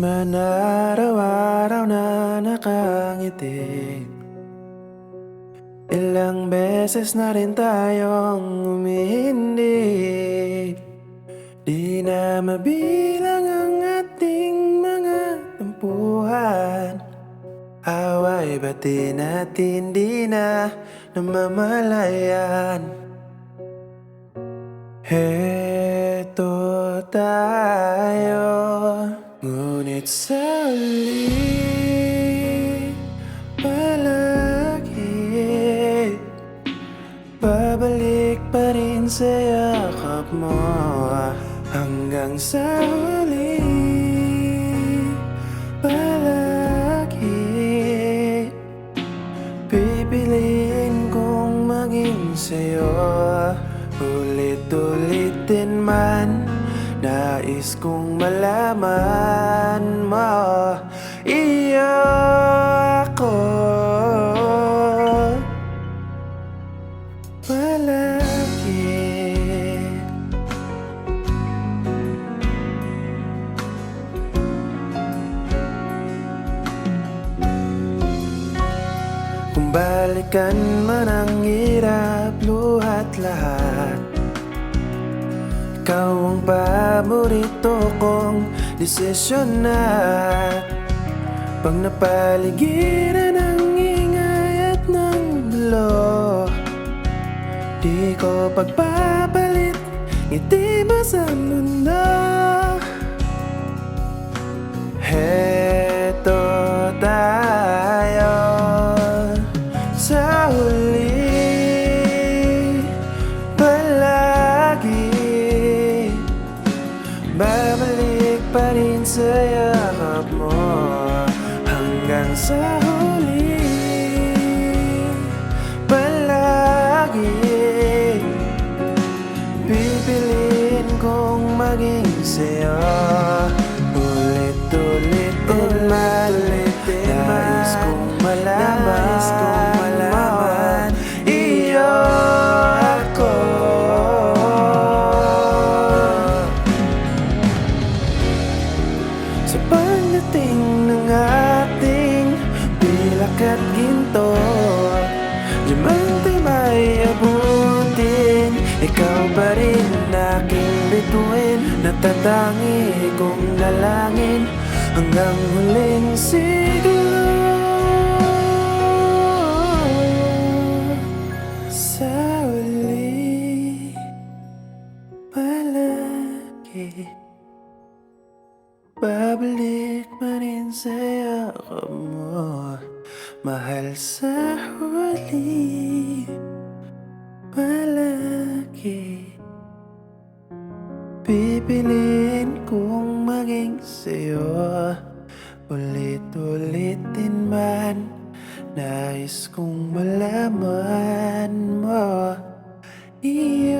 man araw-araw na nakangiti, ilang beses na rin tayong umihindi. Di na mabilang ang ating mga tampuhan, away bati natin di na namamalayan. Heto tayo, ngunit sa uli palagi babalik pa rin sa yakap mo, hanggang sa huli palagi pipiliin kong maging sa'yo. Ulit-ulitin man, nais kong malaman mo, iyo ako palagi. Kung balikan man ang hirap, luhat lahat, ikaw ang paborito kong desisyon. At pag napaligiran ng ingay at ng gulo, di ko pagpapalit ngiti mo sa mundo. Heto tayo sa huli palagi, babalik pa rin sa yakap mo, hanggang sa huli palagi pipiliin kong maging sa'yo. Ulit-ulitin man, nais kong malaman, iyo ako. Sa pagdating ng ating pilak at ginto, diamante may abutin, ikaw pa rin aking bituin, natatangi kong dalangin hanggang huling siglo. Sa uli palagi, babalik pa rin sa yakap mo, mahal. Sa huli palagi pipiliin kong maging sa'yo. Ulit-ulitin man, nais kong malaman mo, iyo